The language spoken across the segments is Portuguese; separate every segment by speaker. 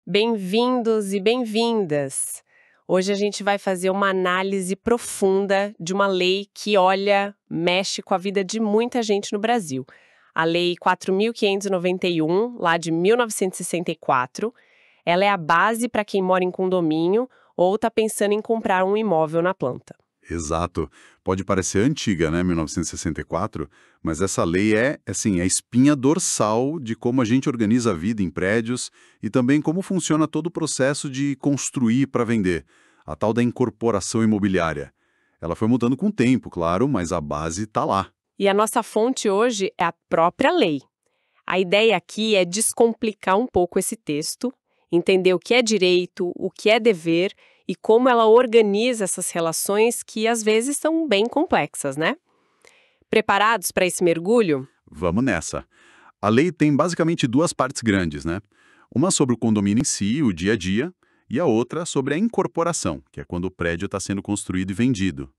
Speaker 1: Bem-vindos e bem-vindas! Hoje a gente vai fazer uma análise profunda de uma lei que, olha, mexe com a vida de muita gente no Brasil. A Lei 4.591, lá de 1964, ela é a base para quem mora em condomínio ou está pensando em comprar um imóvel na planta.
Speaker 2: Exato. Pode parecer antiga, né, 1964, mas essa lei é, assim, a espinha dorsal de como a gente organiza a vida em prédios e também como funciona todo o processo de construir para vender, a tal da incorporação imobiliária. Ela foi mudando com o tempo, claro, mas a base está lá.
Speaker 1: E a nossa fonte hoje é a própria lei. A ideia aqui é descomplicar um pouco esse texto, entender o que é direito, o que é dever e como ela organiza essas relações que às vezes são bem complexas, né? Preparados para esse mergulho?
Speaker 2: Vamos nessa. A lei tem basicamente duas partes grandes, né? Uma sobre o condomínio em si, o dia a dia, e a outra sobre a incorporação, que é quando o prédio está sendo construído e vendido.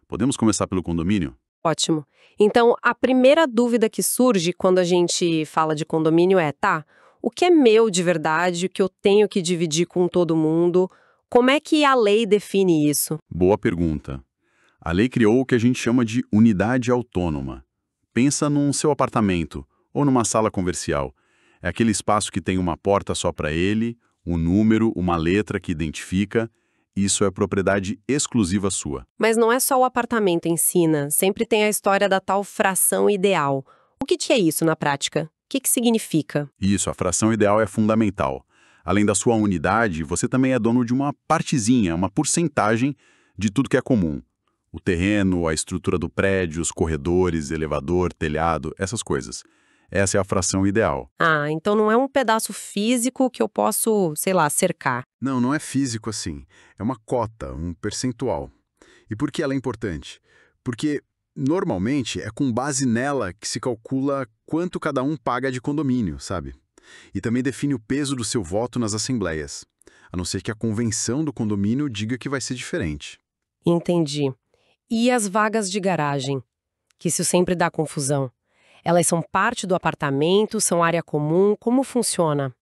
Speaker 2: Podemos começar pelo condomínio?
Speaker 1: Ótimo. Então, a primeira dúvida que surge quando a gente fala de condomínio é, tá, o que é meu de verdade, o que eu tenho que dividir com todo mundo? Como é que a lei define isso?
Speaker 2: Boa pergunta. A lei criou o que a gente chama de unidade autônoma. Pensa num seu apartamento ou numa sala comercial. É aquele espaço que tem uma porta só para ele, um número, uma letra que identifica. Isso é propriedade exclusiva sua.
Speaker 1: Mas não é só o apartamento ensina, sempre tem a história da tal fração ideal. O que é isso na prática? O que significa?
Speaker 2: Isso, a fração ideal é fundamental. Além da sua unidade, você também é dono de uma partezinha, uma porcentagem de tudo que é comum. O terreno, a estrutura do prédio, os corredores, elevador, telhado, essas coisas. Essa é a fração ideal.
Speaker 1: Ah, então não é um pedaço físico que eu posso, sei lá, cercar.
Speaker 3: Não, não é físico assim. É uma cota, um percentual. E por que ela é importante? Porque, normalmente, é com base nela que se calcula quanto cada um paga de condomínio, sabe? E também define o peso do seu voto nas assembleias, a não ser que a convenção do condomínio diga que vai ser diferente.
Speaker 1: Entendi. E as vagas de garagem? Que isso sempre dá confusão. Elas são parte do apartamento, são área comum, como funciona?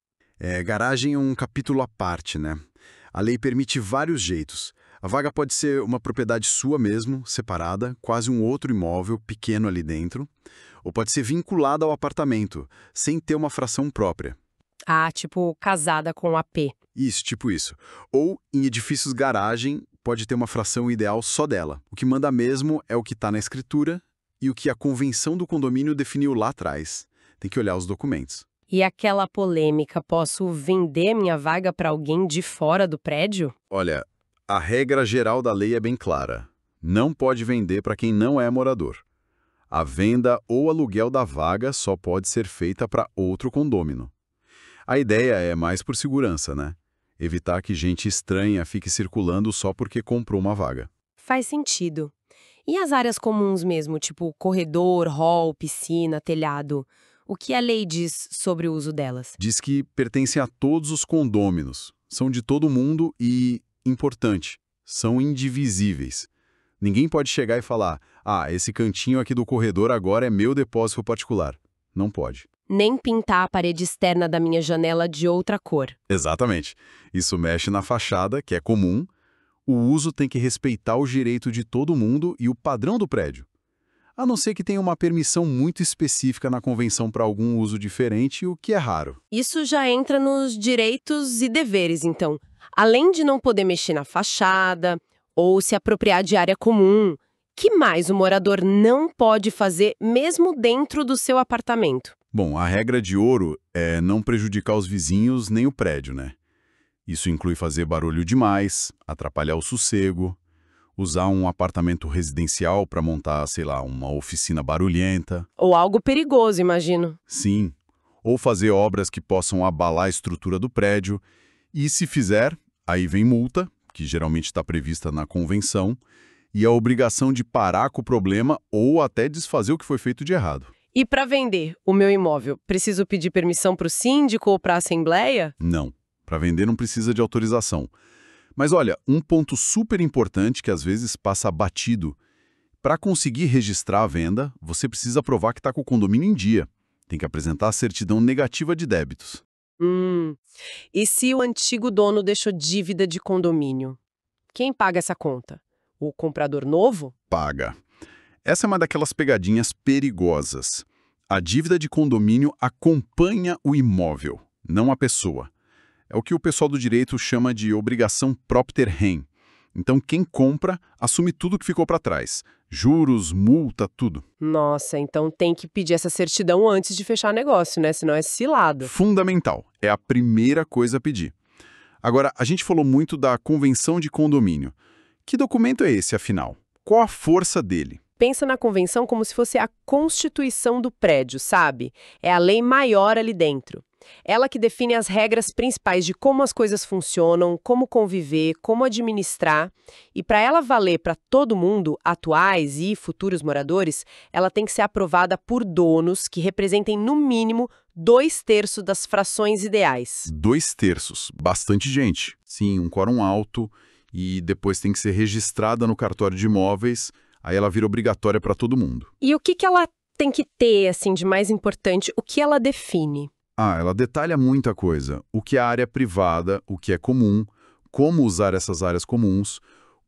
Speaker 3: Garagem é um capítulo à parte, né? A lei permite vários jeitos. A vaga pode ser uma propriedade sua mesmo, separada, quase um outro imóvel pequeno ali dentro, ou pode ser vinculada ao apartamento, sem ter uma fração própria.
Speaker 1: Ah, tipo casada com AP.
Speaker 3: Isso, tipo isso. Ou, em edifícios garagem, pode ter uma fração ideal só dela. O que manda mesmo é o que está na escritura e o que a convenção do condomínio definiu lá atrás. Tem que olhar os documentos.
Speaker 1: E aquela polêmica, posso vender minha vaga para alguém de fora do prédio?
Speaker 3: Olha, a regra geral da lei é bem clara. Não pode vender para quem não é morador. A venda ou aluguel da vaga só pode ser feita para outro condômino. A ideia é mais por segurança, né? Evitar que gente estranha fique circulando só porque comprou uma vaga.
Speaker 1: Faz sentido. E as áreas comuns mesmo, tipo corredor, hall, piscina, telhado? O que a lei diz sobre o uso delas?
Speaker 3: Diz que pertencem a todos os condôminos, são de todo mundo e, importante, são indivisíveis. Ninguém pode chegar e falar, esse cantinho aqui do corredor agora é meu depósito particular. Não pode.
Speaker 1: Nem pintar a parede externa da minha janela de outra cor.
Speaker 3: Exatamente. Isso mexe na fachada, que é comum. O uso tem que respeitar o direito de todo mundo e o padrão do prédio. A não ser que tenha uma permissão muito específica na convenção para algum uso diferente, o que é raro.
Speaker 1: Isso já entra nos direitos e deveres, então. Além de não poder mexer na fachada ou se apropriar de área comum, que mais o morador não pode fazer mesmo dentro do seu apartamento?
Speaker 3: Bom, a regra de ouro é não prejudicar os vizinhos nem o prédio, né? Isso inclui fazer barulho demais, atrapalhar o sossego, usar um apartamento residencial para montar, sei lá, uma oficina barulhenta.
Speaker 1: Ou algo perigoso, imagino.
Speaker 3: Sim, ou fazer obras que possam abalar a estrutura do prédio. E se fizer, aí vem multa, que geralmente está prevista na convenção, e a obrigação de parar com o problema ou até desfazer o que foi feito de errado.
Speaker 1: E para vender o meu imóvel, preciso pedir permissão para o síndico ou para a assembleia?
Speaker 3: Não, para vender não precisa de autorização. Mas olha, um ponto super importante que às vezes passa batido. Para conseguir registrar a venda, você precisa provar que está com o condomínio em dia. Tem que apresentar a certidão negativa de débitos.
Speaker 1: Hum. E se o antigo dono deixou dívida de condomínio? Quem paga essa conta? O comprador novo?
Speaker 2: Paga. Essa é uma daquelas pegadinhas perigosas. A dívida de condomínio acompanha o imóvel, não a pessoa. É o que o pessoal do direito chama de obrigação propter rem. Então, quem compra assume tudo que ficou para trás. Juros, multa, tudo.
Speaker 1: Nossa, então tem que pedir essa certidão antes de fechar negócio, né? Senão é cilada.
Speaker 2: Fundamental. É a primeira coisa a pedir. Agora, a gente falou muito da convenção de condomínio. Que documento é esse, afinal? Qual a força dele?
Speaker 1: Pensa na convenção como se fosse a constituição do prédio, sabe? É a lei maior ali dentro. Ela que define as regras principais de como as coisas funcionam, como conviver, como administrar. E para ela valer para todo mundo, atuais e futuros moradores, ela tem que ser aprovada por donos que representem no mínimo 2/3 das frações ideais.
Speaker 2: 2/3. Bastante gente. Sim, um quórum alto e depois tem que ser registrada no cartório de imóveis, aí ela vira obrigatória para todo mundo.
Speaker 1: E o que ela tem que ter, assim, de mais importante? O que ela define?
Speaker 2: Ela detalha muita coisa. O que é área privada, o que é comum, como usar essas áreas comuns,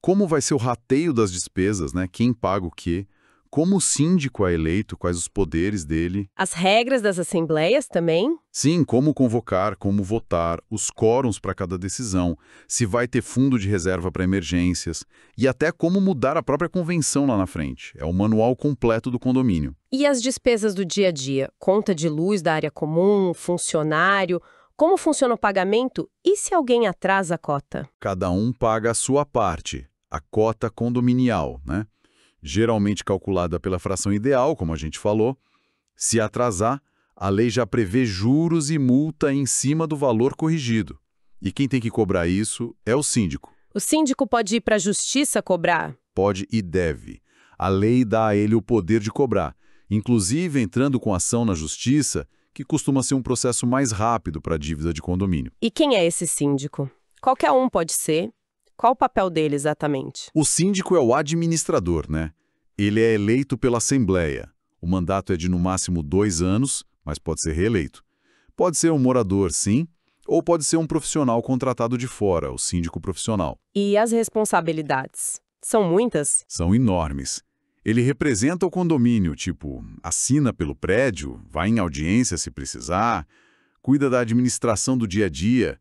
Speaker 2: como vai ser o rateio das despesas, né? Quem paga o quê, como o síndico é eleito, quais os poderes dele.
Speaker 1: As regras das assembleias também?
Speaker 2: Sim, como convocar, como votar, os quórums para cada decisão, se vai ter fundo de reserva para emergências e até como mudar a própria convenção lá na frente. É o manual completo do condomínio.
Speaker 1: E as despesas do dia a dia? Conta de luz da área comum, funcionário, como funciona o pagamento e se alguém atrasa a cota?
Speaker 2: Cada um paga a sua parte, a cota condominial, né? Geralmente calculada pela fração ideal, como a gente falou. Se atrasar, a lei já prevê juros e multa em cima do valor corrigido. E quem tem que cobrar isso é o síndico.
Speaker 1: O síndico pode ir para a justiça cobrar?
Speaker 2: Pode e deve. A lei dá a ele o poder de cobrar, inclusive entrando com ação na justiça, que costuma ser um processo mais rápido para a dívida de condomínio.
Speaker 1: E quem é esse síndico? Qualquer um pode ser. Qual o papel dele exatamente?
Speaker 2: O síndico é o administrador, né? Ele é eleito pela Assembleia. O mandato é de no máximo 2 anos, mas pode ser reeleito. Pode ser um morador, sim, ou pode ser um profissional contratado de fora, o síndico profissional.
Speaker 1: E as responsabilidades? São muitas?
Speaker 2: São enormes. Ele representa o condomínio, tipo, assina pelo prédio, vai em audiência se precisar, cuida da administração do dia a dia,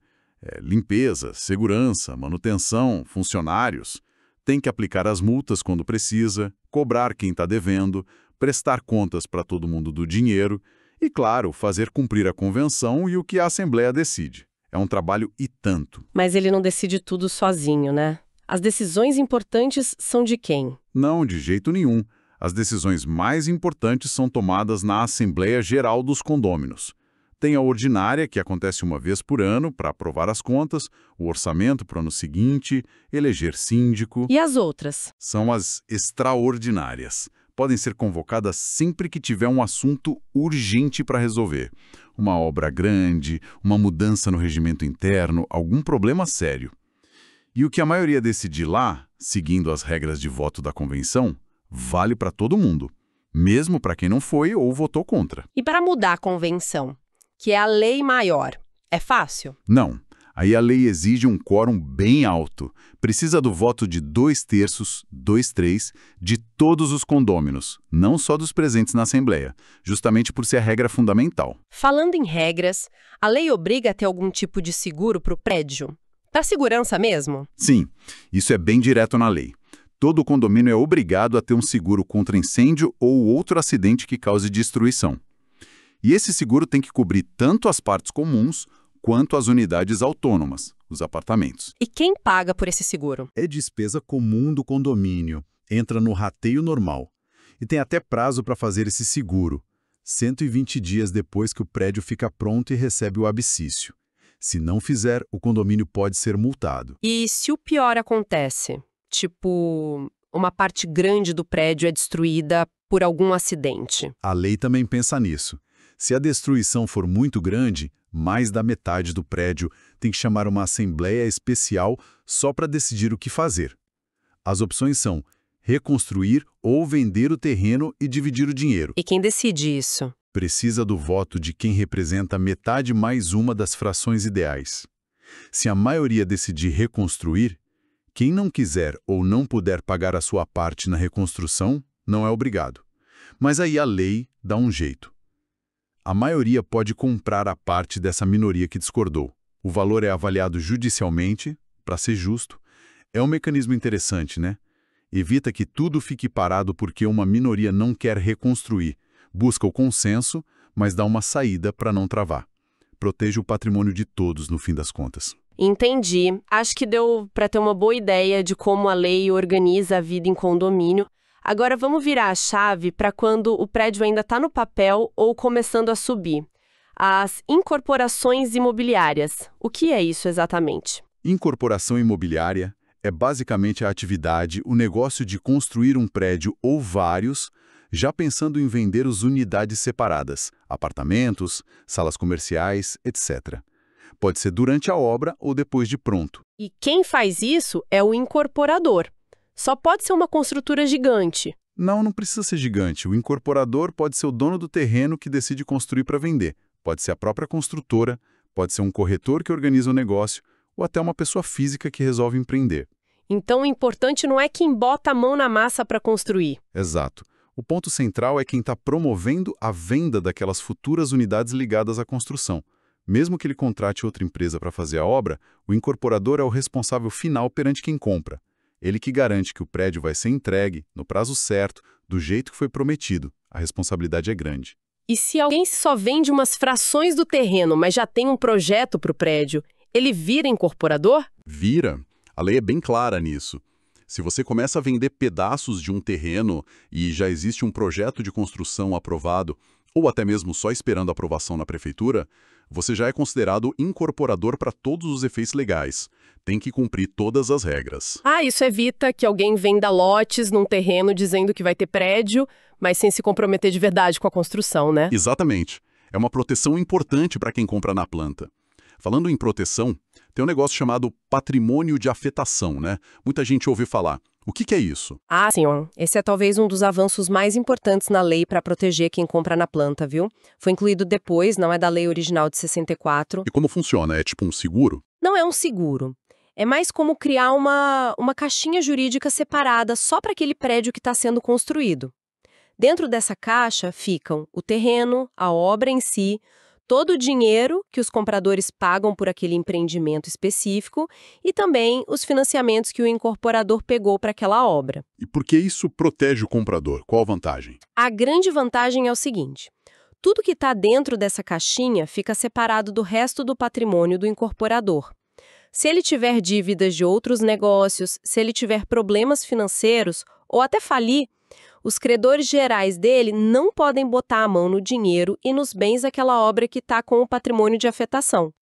Speaker 2: limpeza, segurança, manutenção, funcionários. Tem que aplicar as multas quando precisa, cobrar quem está devendo, prestar contas para todo mundo do dinheiro e, claro, fazer cumprir a convenção e o que a Assembleia decide. É um trabalho e tanto.
Speaker 1: Mas ele não decide tudo sozinho, né? As decisões importantes são de quem?
Speaker 2: Não, de jeito nenhum. As decisões mais importantes são tomadas na Assembleia Geral dos Condôminos. Tem a ordinária, que acontece uma vez por ano, para aprovar as contas, o orçamento para o ano seguinte, eleger síndico.
Speaker 1: E as outras?
Speaker 2: São as extraordinárias. Podem ser convocadas sempre que tiver um assunto urgente para resolver. Uma obra grande, uma mudança no regimento interno, algum problema sério. E o que a maioria decidir lá, seguindo as regras de voto da convenção, vale para todo mundo, mesmo para quem não foi ou votou contra.
Speaker 1: E para mudar a convenção, que é a lei maior, é fácil?
Speaker 2: Não. Aí a lei exige um quórum bem alto. Precisa do voto de 2/3, 2/3, de todos os condôminos, não só dos presentes na Assembleia, justamente por ser a regra fundamental.
Speaker 1: Falando em regras, a lei obriga a ter algum tipo de seguro para o prédio? Para segurança mesmo?
Speaker 2: Sim, isso é bem direto na lei. Todo condomínio é obrigado a ter um seguro contra incêndio ou outro acidente que cause destruição. E esse seguro tem que cobrir tanto as partes comuns quanto as unidades autônomas, os apartamentos.
Speaker 1: E quem paga por esse seguro?
Speaker 2: É despesa comum do condomínio, entra no rateio normal. E tem até prazo para fazer esse seguro, 120 dias depois que o prédio fica pronto e recebe o abscício. Se não fizer, o condomínio pode ser multado.
Speaker 1: E se o pior acontece? Tipo, uma parte grande do prédio é destruída por algum acidente.
Speaker 2: A lei também pensa nisso. Se a destruição for muito grande, mais da metade do prédio tem que chamar uma assembleia especial só para decidir o que fazer. As opções são reconstruir ou vender o terreno e dividir o dinheiro.
Speaker 1: E quem decide isso?
Speaker 2: Precisa do voto de quem representa metade mais uma das frações ideais. Se a maioria decidir reconstruir, quem não quiser ou não puder pagar a sua parte na reconstrução, não é obrigado. Mas aí a lei dá um jeito. A maioria pode comprar a parte dessa minoria que discordou. O valor é avaliado judicialmente, para ser justo. É um mecanismo interessante, né? Evita que tudo fique parado porque uma minoria não quer reconstruir. Busca o consenso, mas dá uma saída para não travar. Protege o patrimônio de todos, no fim das contas.
Speaker 1: Entendi. Acho que deu para ter uma boa ideia de como a lei organiza a vida em condomínio. Agora vamos virar a chave para quando o prédio ainda está no papel ou começando a subir. As incorporações imobiliárias. O que é isso exatamente?
Speaker 2: Incorporação imobiliária é basicamente a atividade, o negócio de construir um prédio ou vários, já pensando em vender as unidades separadas, apartamentos, salas comerciais, etc. Pode ser durante a obra ou depois de pronto.
Speaker 1: E quem faz isso é o incorporador. Só pode ser uma construtora gigante.
Speaker 2: Não precisa ser gigante. O incorporador pode ser o dono do terreno que decide construir para vender. Pode ser a própria construtora, pode ser um corretor que organiza o negócio, ou até uma pessoa física que resolve empreender.
Speaker 1: Então o importante não é quem bota a mão na massa para construir.
Speaker 2: Exato. O ponto central é quem está promovendo a venda daquelas futuras unidades ligadas à construção. Mesmo que ele contrate outra empresa para fazer a obra, o incorporador é o responsável final perante quem compra. Ele que garante que o prédio vai ser entregue, no prazo certo, do jeito que foi prometido. A responsabilidade é grande.
Speaker 1: E se alguém só vende umas frações do terreno, mas já tem um projeto para o prédio, ele vira incorporador?
Speaker 2: Vira. A lei é bem clara nisso. Se você começa a vender pedaços de um terreno e já existe um projeto de construção aprovado, ou até mesmo só esperando a aprovação na prefeitura, você já é considerado incorporador para todos os efeitos legais. Tem que cumprir todas as regras.
Speaker 1: Isso evita que alguém venda lotes num terreno dizendo que vai ter prédio, mas sem se comprometer de verdade com a construção, né?
Speaker 2: Exatamente. É uma proteção importante para quem compra na planta. Falando em proteção, tem um negócio chamado patrimônio de afetação, né? Muita gente ouve falar. O que é isso?
Speaker 1: Sim, esse é talvez um dos avanços mais importantes na lei para proteger quem compra na planta, viu? Foi incluído depois, não é da lei original de 64.
Speaker 2: E como funciona? É tipo um seguro?
Speaker 1: Não é um seguro. É mais como criar uma caixinha jurídica separada só para aquele prédio que está sendo construído. Dentro dessa caixa ficam o terreno, a obra em si, todo o dinheiro que os compradores pagam por aquele empreendimento específico e também os financiamentos que o incorporador pegou para aquela obra.
Speaker 2: E por que isso protege o comprador? Qual a vantagem?
Speaker 1: A grande vantagem é o seguinte: tudo que está dentro dessa caixinha fica separado do resto do patrimônio do incorporador. Se ele tiver dívidas de outros negócios, se ele tiver problemas financeiros ou até falir, os credores gerais dele não podem botar a mão no dinheiro e nos bens daquela obra que está com o patrimônio de afetação.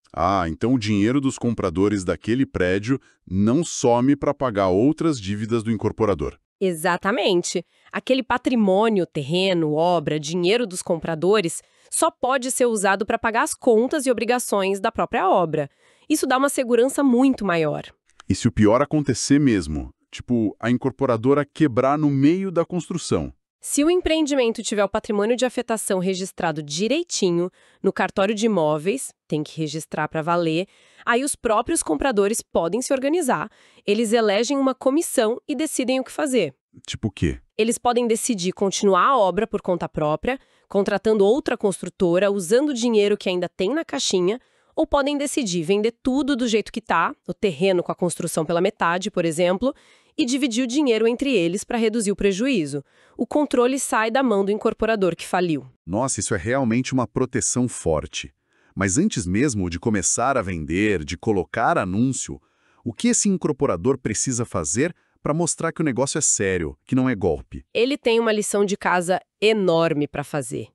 Speaker 2: Então o dinheiro dos compradores daquele prédio não some para pagar outras dívidas do incorporador.
Speaker 1: Exatamente. Aquele patrimônio, terreno, obra, dinheiro dos compradores só pode ser usado para pagar as contas e obrigações da própria obra. Isso dá uma segurança muito maior.
Speaker 2: E se o pior acontecer mesmo? Tipo, a incorporadora quebrar no meio da construção.
Speaker 1: Se o empreendimento tiver o patrimônio de afetação registrado direitinho no cartório de imóveis, tem que registrar para valer, aí os próprios compradores podem se organizar. Eles elegem uma comissão e decidem o que fazer.
Speaker 2: Tipo o quê?
Speaker 1: Eles podem decidir continuar a obra por conta própria, contratando outra construtora, usando o dinheiro que ainda tem na caixinha, ou podem decidir vender tudo do jeito que está, o terreno com a construção pela metade, por exemplo, e dividir o dinheiro entre eles para reduzir o prejuízo. O controle sai da mão do incorporador que faliu.
Speaker 2: Nossa, isso é realmente uma proteção forte. Mas antes mesmo de começar a vender, de colocar anúncio, o que esse incorporador precisa fazer para mostrar que o negócio é sério, que não é golpe?
Speaker 1: Ele tem uma lição de casa enorme para fazer.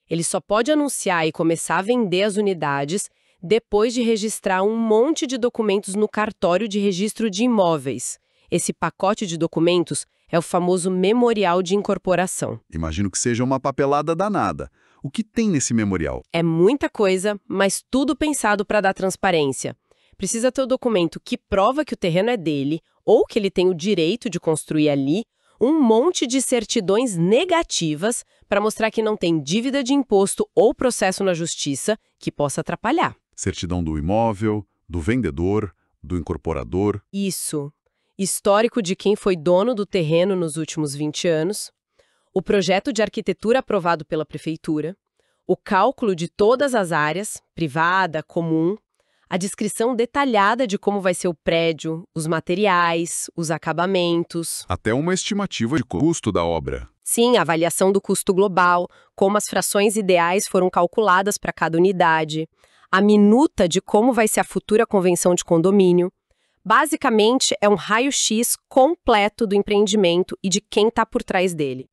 Speaker 1: Ele só pode anunciar e começar a vender as unidades depois de registrar um monte de documentos no cartório de registro de imóveis. Esse pacote de documentos é o famoso memorial de incorporação.
Speaker 2: Imagino que seja uma papelada danada. O que tem nesse memorial?
Speaker 1: É muita coisa, mas tudo pensado para dar transparência. Precisa ter o documento que prova que o terreno é dele, ou que ele tem o direito de construir ali, um monte de certidões negativas para mostrar que não tem dívida de imposto ou processo na justiça que possa atrapalhar.
Speaker 2: Certidão do imóvel, do vendedor, do incorporador.
Speaker 1: Isso. Histórico de quem foi dono do terreno nos últimos 20 anos, o projeto de arquitetura aprovado pela prefeitura, o cálculo de todas as áreas, privada, comum, a descrição detalhada de como vai ser o prédio, os materiais, os acabamentos.
Speaker 2: Até uma estimativa de custo da obra.
Speaker 1: Sim, a avaliação do custo global, como as frações ideais foram calculadas para cada unidade, a minuta de como vai ser a futura convenção de condomínio. Basicamente, é um raio-x completo do empreendimento e de quem está por trás dele.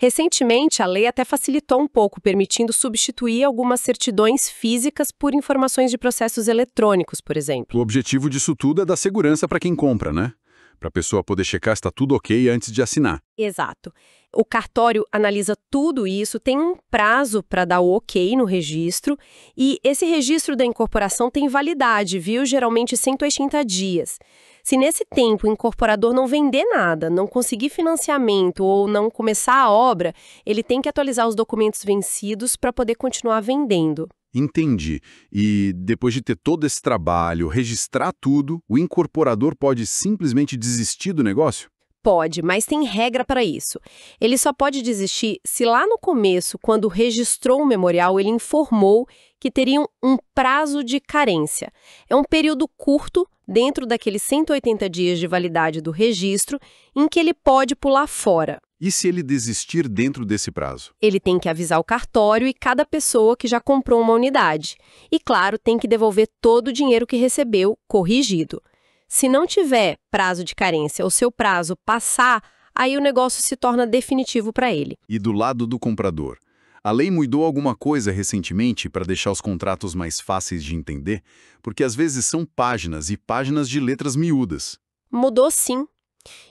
Speaker 1: Recentemente, a lei até facilitou um pouco, permitindo substituir algumas certidões físicas por informações de processos eletrônicos, por exemplo.
Speaker 2: O objetivo disso tudo é dar segurança para quem compra, né? Para a pessoa poder checar se está tudo ok antes de assinar.
Speaker 1: Exato. O cartório analisa tudo isso, tem um prazo para dar o ok no registro, e esse registro da incorporação tem validade, viu? Geralmente 180 dias. Se nesse tempo o incorporador não vender nada, não conseguir financiamento ou não começar a obra, ele tem que atualizar os documentos vencidos para poder continuar vendendo.
Speaker 2: Entendi. E depois de ter todo esse trabalho, registrar tudo, o incorporador pode simplesmente desistir do negócio?
Speaker 1: Pode, mas tem regra para isso. Ele só pode desistir se lá no começo, quando registrou o memorial, ele informou que teriam um prazo de carência. É um período curto, dentro daqueles 180 dias de validade do registro, em que ele pode pular fora.
Speaker 2: E se ele desistir dentro desse prazo?
Speaker 1: Ele tem que avisar o cartório e cada pessoa que já comprou uma unidade. E, claro, tem que devolver todo o dinheiro que recebeu, corrigido. Se não tiver prazo de carência ou seu prazo passar, aí o negócio se torna definitivo para ele.
Speaker 2: E do lado do comprador? A lei mudou alguma coisa recentemente para deixar os contratos mais fáceis de entender? Porque às vezes são páginas e páginas de letras miúdas.
Speaker 1: Mudou sim.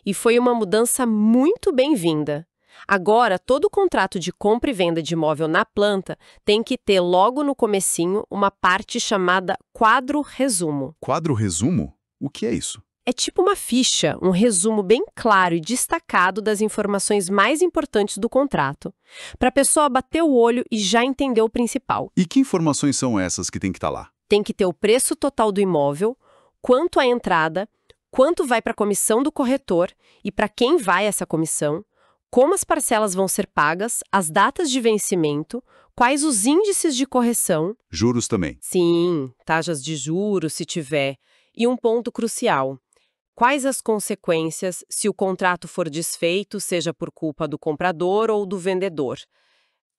Speaker 1: E foi uma mudança muito bem-vinda. Agora, todo contrato de compra e venda de imóvel na planta tem que ter logo no comecinho uma parte chamada quadro resumo.
Speaker 2: Quadro resumo? O que é isso?
Speaker 1: É tipo uma ficha, um resumo bem claro e destacado das informações mais importantes do contrato, para a pessoa bater o olho e já entender o principal.
Speaker 2: E que informações são essas que tem que estar lá?
Speaker 1: Tem que ter o preço total do imóvel, quanto a entrada, quanto vai para a comissão do corretor e para quem vai essa comissão, como as parcelas vão ser pagas, as datas de vencimento, quais os índices de correção.
Speaker 2: Juros também.
Speaker 1: Sim, taxas de juros, se tiver. E um ponto crucial. Quais as consequências se o contrato for desfeito, seja por culpa do comprador ou do vendedor?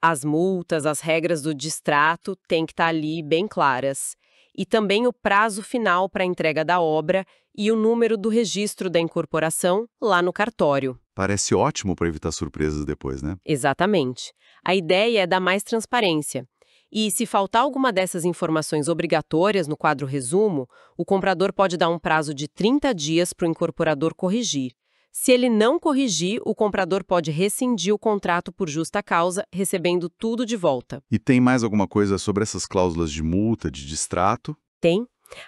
Speaker 1: As multas, as regras do distrato têm que estar ali bem claras. E também o prazo final para a entrega da obra e o número do registro da incorporação lá no cartório.
Speaker 2: Parece ótimo para evitar surpresas depois, né?
Speaker 1: Exatamente. A ideia é dar mais transparência. E se faltar alguma dessas informações obrigatórias no quadro resumo, o comprador pode dar um prazo de 30 dias para o incorporador corrigir. Se ele não corrigir, o comprador pode rescindir o contrato por justa causa, recebendo tudo de volta.
Speaker 2: E tem mais alguma coisa sobre essas cláusulas de multa, de distrato?
Speaker 1: Tem.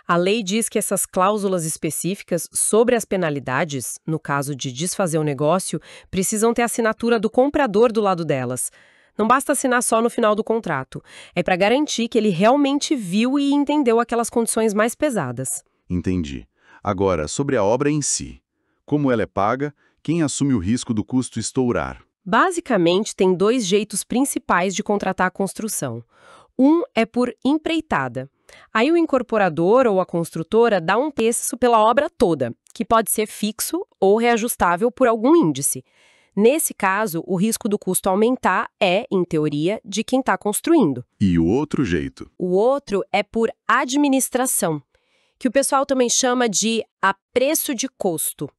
Speaker 1: A lei diz que essas cláusulas específicas sobre as penalidades, no caso de desfazer o negócio, precisam ter a assinatura do comprador do lado delas. Não basta assinar só no final do contrato. É para garantir que ele realmente viu e entendeu aquelas condições mais pesadas.
Speaker 2: Entendi. Agora, sobre a obra em si. Como ela é paga, quem assume o risco do custo estourar?
Speaker 1: Basicamente, tem dois jeitos principais de contratar a construção. Um é por empreitada. Aí o incorporador ou a construtora dá um preço pela obra toda, que pode ser fixo ou reajustável por algum índice. Nesse caso, o risco do custo aumentar é, em teoria, de quem está construindo.
Speaker 2: E o outro jeito?
Speaker 1: O outro é por administração, que o pessoal também chama de a preço de custo.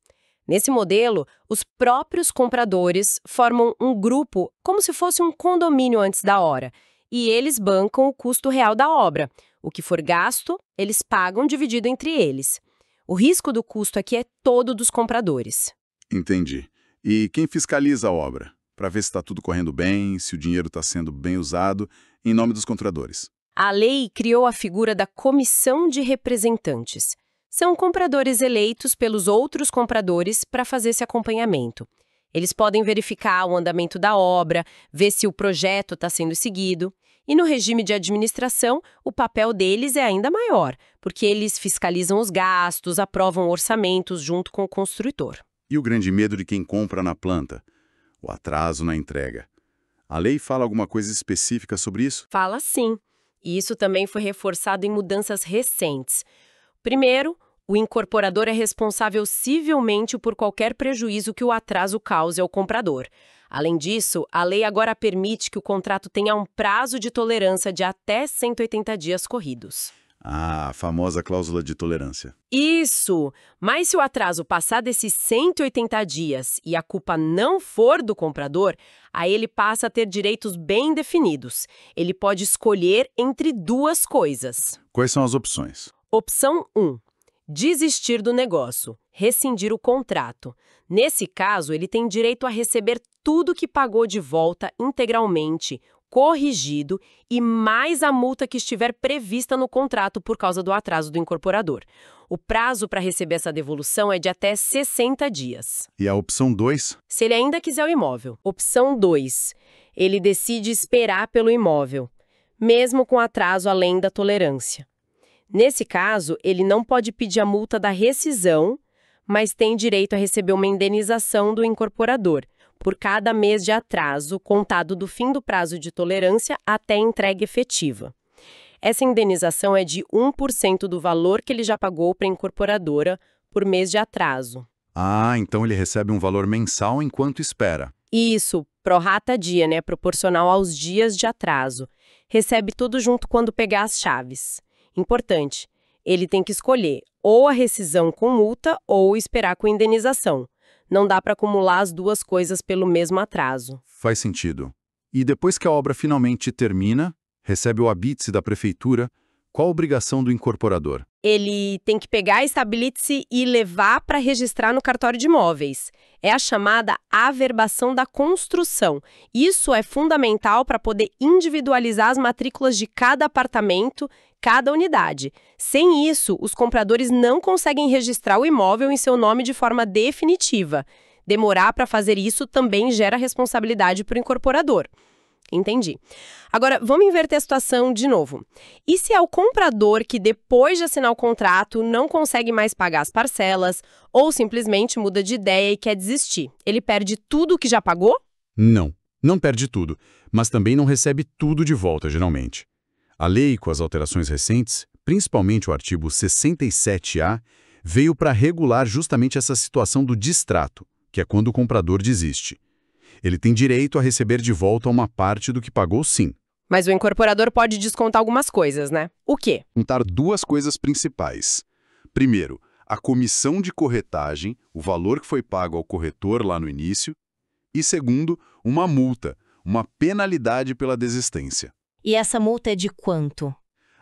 Speaker 1: Nesse modelo, os próprios compradores formam um grupo como se fosse um condomínio antes da hora, e eles bancam o custo real da obra. O que for gasto, eles pagam dividido entre eles. O risco do custo aqui é todo dos compradores.
Speaker 2: Entendi. E quem fiscaliza a obra? Para ver se está tudo correndo bem, se o dinheiro está sendo bem usado, em nome dos compradores.
Speaker 1: A lei criou a figura da comissão de representantes. São compradores eleitos pelos outros compradores para fazer esse acompanhamento. Eles podem verificar o andamento da obra, ver se o projeto está sendo seguido. E no regime de administração, o papel deles é ainda maior, porque eles fiscalizam os gastos, aprovam orçamentos junto com o construtor.
Speaker 2: E o grande medo de quem compra na planta? O atraso na entrega. A lei fala alguma coisa específica sobre isso?
Speaker 1: Fala sim. E isso também foi reforçado em mudanças recentes. Primeiro, o incorporador é responsável civilmente por qualquer prejuízo que o atraso cause ao comprador. Além disso, a lei agora permite que o contrato tenha um prazo de tolerância de até 180 dias corridos.
Speaker 2: Ah, a famosa cláusula de tolerância.
Speaker 1: Isso! Mas se o atraso passar desses 180 dias e a culpa não for do comprador, aí ele passa a ter direitos bem definidos. Ele pode escolher entre duas coisas.
Speaker 2: Quais são as opções?
Speaker 1: Opção 1. Desistir do negócio, rescindir o contrato. Nesse caso, ele tem direito a receber tudo que pagou de volta integralmente, corrigido e mais a multa que estiver prevista no contrato por causa do atraso do incorporador. O prazo para receber essa devolução é de até 60 dias.
Speaker 2: E a opção 2?
Speaker 1: Se ele ainda quiser o imóvel. Opção 2. Ele decide esperar pelo imóvel, mesmo com atraso além da tolerância. Nesse caso, ele não pode pedir a multa da rescisão, mas tem direito a receber uma indenização do incorporador por cada mês de atraso, contado do fim do prazo de tolerância até a entrega efetiva. Essa indenização é de 1% do valor que ele já pagou para a incorporadora por mês de atraso.
Speaker 2: Ah, então ele recebe um valor mensal enquanto espera.
Speaker 1: Isso, pro rata dia, né? Proporcional aos dias de atraso. Recebe tudo junto quando pegar as chaves. Importante, ele tem que escolher ou a rescisão com multa ou esperar com indenização. Não dá para acumular as duas coisas pelo mesmo atraso.
Speaker 2: Faz sentido. E depois que a obra finalmente termina, recebe o habite da prefeitura, qual a obrigação do incorporador?
Speaker 1: Ele tem que pegar a stability e levar para registrar no cartório de imóveis. É a chamada averbação da construção. Isso é fundamental para poder individualizar as matrículas de cada apartamento, cada unidade. Sem isso, os compradores não conseguem registrar o imóvel em seu nome de forma definitiva. Demorar para fazer isso também gera responsabilidade para o incorporador. Entendi. Agora, vamos inverter a situação de novo. E se é o comprador que, depois de assinar o contrato, não consegue mais pagar as parcelas ou simplesmente muda de ideia e quer desistir? Ele perde tudo o que já pagou?
Speaker 3: Não perde tudo, mas também não recebe tudo de volta, geralmente. A lei, com as alterações recentes, principalmente o artigo 67A, veio para regular justamente essa situação do distrato, que é quando o comprador desiste. Ele tem direito a receber de volta uma parte do que pagou, sim.
Speaker 1: Mas o incorporador pode descontar algumas coisas, né? O quê?
Speaker 2: Contar duas coisas principais. Primeiro, a comissão de corretagem, o valor que foi pago ao corretor lá no início. E segundo, uma multa, uma penalidade pela desistência.
Speaker 4: E essa multa é de quanto?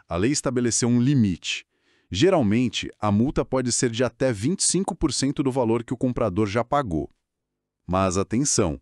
Speaker 2: A lei estabeleceu um limite. Geralmente, a multa pode ser de até 25% do valor que o comprador já pagou. Mas atenção!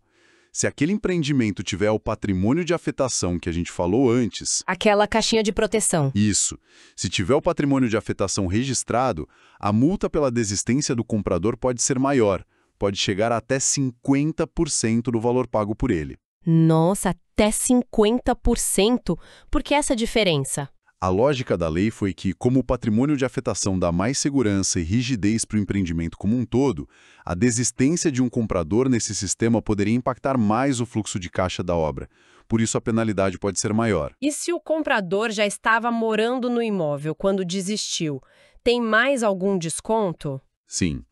Speaker 2: Se aquele empreendimento tiver o patrimônio de afetação que a gente falou antes...
Speaker 4: Aquela caixinha de proteção.
Speaker 2: Isso. Se tiver o patrimônio de afetação registrado, a multa pela desistência do comprador pode ser maior. Pode chegar a até 50% do valor pago por ele.
Speaker 4: Nossa, até 50%? Por que essa diferença?
Speaker 2: A lógica da lei foi que, como o patrimônio de afetação dá mais segurança e rigidez para o empreendimento como um todo, a desistência de um comprador nesse sistema poderia impactar mais o fluxo de caixa da obra. Por isso, a penalidade pode ser maior.
Speaker 1: E se o comprador já estava morando no imóvel quando desistiu, tem mais algum desconto?
Speaker 2: Sim.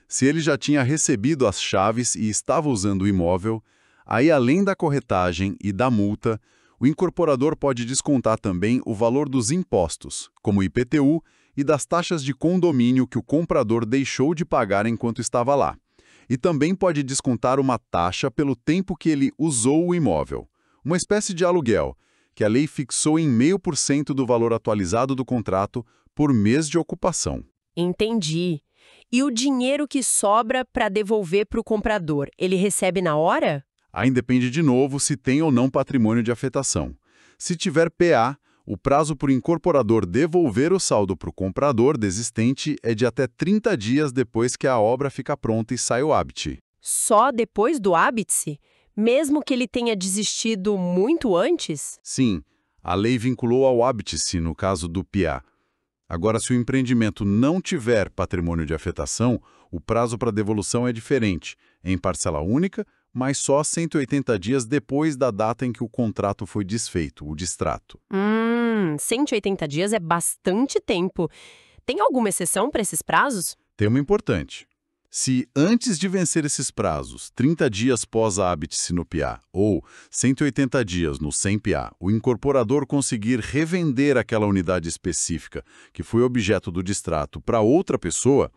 Speaker 2: Se ele já tinha recebido as chaves e estava usando o imóvel, aí além da corretagem e da multa, o incorporador pode descontar também o valor dos impostos, como o IPTU, e das taxas de condomínio que o comprador deixou de pagar enquanto estava lá. E também pode descontar uma taxa pelo tempo que ele usou o imóvel, uma espécie de aluguel, que a lei fixou em 0,5% do valor atualizado do contrato por mês de ocupação.
Speaker 1: Entendi. E o dinheiro que sobra para devolver para o comprador, ele recebe na hora?
Speaker 2: Aí depende de novo se tem ou não patrimônio de afetação. Se tiver PA, o prazo para o incorporador devolver o saldo para o comprador desistente é de até 30 dias depois que a obra fica pronta e sai o habite.
Speaker 4: Só depois do ábitse? Mesmo que ele tenha desistido muito antes?
Speaker 2: Sim, a lei vinculou ao hábice no caso do PIA. Agora, se o empreendimento não tiver patrimônio de afetação, o prazo para devolução é diferente, em parcela única, mas só 180 dias depois da data em que o contrato foi desfeito, o distrato.
Speaker 4: 180 dias é bastante tempo. Tem alguma exceção para esses prazos?
Speaker 2: Tem uma importante. Se antes de vencer esses prazos, 30 dias pós a hábice no PIA ou 180 dias no sem PIA, o incorporador conseguir revender aquela unidade específica que foi objeto do distrato para outra pessoa,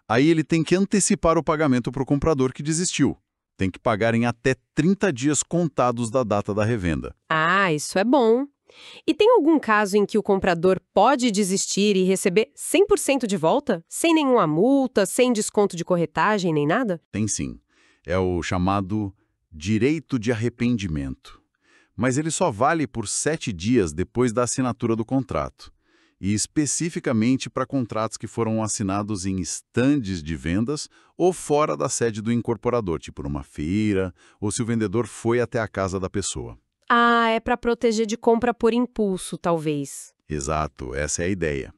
Speaker 2: aí ele tem que antecipar o pagamento para o comprador que desistiu. Tem que pagar em até 30 dias contados da data da revenda.
Speaker 4: Ah, isso é bom. E tem algum caso em que o comprador pode desistir e receber 100% de volta? Sem nenhuma multa, sem desconto de corretagem, nem nada?
Speaker 2: Tem sim. É o chamado direito de arrependimento. Mas ele só vale por 7 dias depois da assinatura do contrato. E especificamente para contratos que foram assinados em estandes de vendas ou fora da sede do incorporador, tipo numa feira, ou se o vendedor foi até a casa da pessoa.
Speaker 4: Ah, é para proteger de compra por impulso, talvez.
Speaker 2: Exato, essa é a ideia.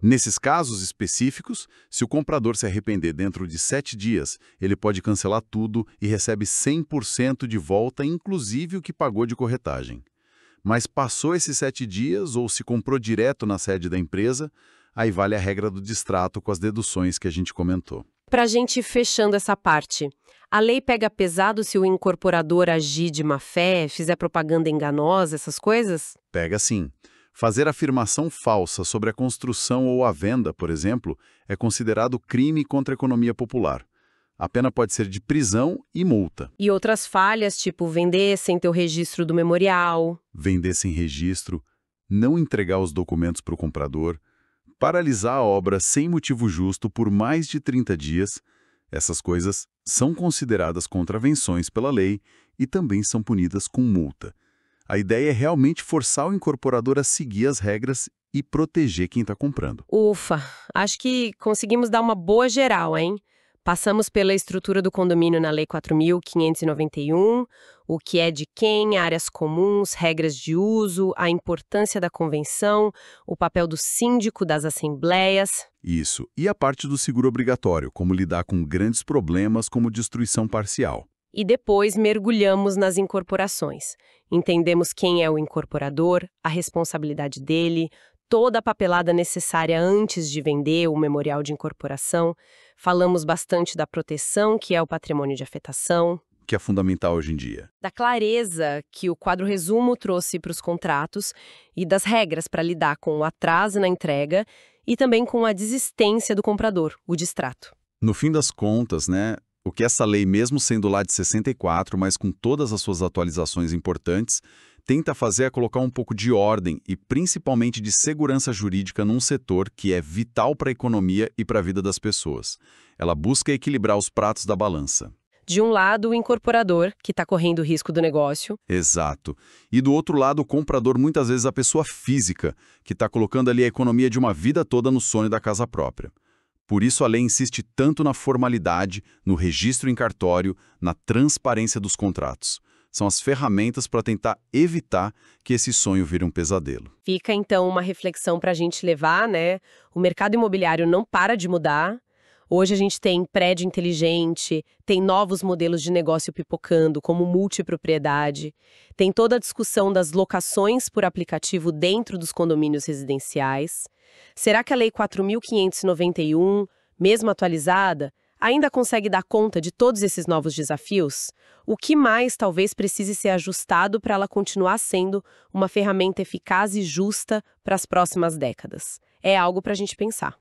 Speaker 2: Nesses casos específicos, se o comprador se arrepender dentro de 7 dias, ele pode cancelar tudo e recebe 100% de volta, inclusive o que pagou de corretagem. Mas passou esses 7 dias ou se comprou direto na sede da empresa, aí vale a regra do distrato com as deduções que a gente comentou.
Speaker 4: Para a gente ir fechando essa parte, a lei pega pesado se o incorporador agir de má fé, fizer propaganda enganosa, essas coisas?
Speaker 2: Pega sim. Fazer afirmação falsa sobre a construção ou a venda, por exemplo, é considerado crime contra a economia popular. A pena pode ser de prisão e multa.
Speaker 4: E outras falhas, tipo vender sem ter o registro do memorial.
Speaker 2: Vender sem registro, não entregar os documentos para o comprador, paralisar a obra sem motivo justo por mais de 30 dias, essas coisas são consideradas contravenções pela lei e também são punidas com multa. A ideia é realmente forçar o incorporador a seguir as regras e proteger quem está comprando.
Speaker 4: Ufa, acho que conseguimos dar uma boa geral, hein? Passamos pela estrutura do condomínio na Lei 4.591, o que é de quem, áreas comuns, regras de uso, a importância da convenção, o papel do síndico, das assembleias.
Speaker 2: Isso. E a parte do seguro obrigatório, como lidar com grandes problemas como destruição parcial.
Speaker 4: E depois mergulhamos nas incorporações. Entendemos quem é o incorporador, a responsabilidade dele, toda a papelada necessária antes de vender o memorial de incorporação. Falamos bastante da proteção, que é o patrimônio de afetação.
Speaker 2: Que é fundamental hoje em dia.
Speaker 4: Da clareza que o quadro resumo trouxe para os contratos e das regras para lidar com o atraso na entrega e também com a desistência do comprador, o distrato.
Speaker 2: No fim das contas, o que essa lei, mesmo sendo lá de 64, mas com todas as suas atualizações importantes, tenta fazer é colocar um pouco de ordem e principalmente de segurança jurídica num setor que é vital para a economia e para a vida das pessoas. Ela busca equilibrar os pratos da balança.
Speaker 4: De um lado, o incorporador, que está correndo o risco do negócio.
Speaker 2: Exato. E do outro lado, o comprador, muitas vezes a pessoa física, que está colocando ali a economia de uma vida toda no sonho da casa própria. Por isso a lei insiste tanto na formalidade, no registro em cartório, na transparência dos contratos. São as ferramentas para tentar evitar que esse sonho vire um pesadelo.
Speaker 4: Fica, então, uma reflexão para a gente levar, O mercado imobiliário não para de mudar. Hoje a gente tem prédio inteligente, tem novos modelos de negócio pipocando, como multipropriedade. Tem toda a discussão das locações por aplicativo dentro dos condomínios residenciais. Será que a Lei 4.591, mesmo atualizada, ainda consegue dar conta de todos esses novos desafios? O que mais talvez precise ser ajustado para ela continuar sendo uma ferramenta eficaz e justa para as próximas décadas? É algo para a gente pensar.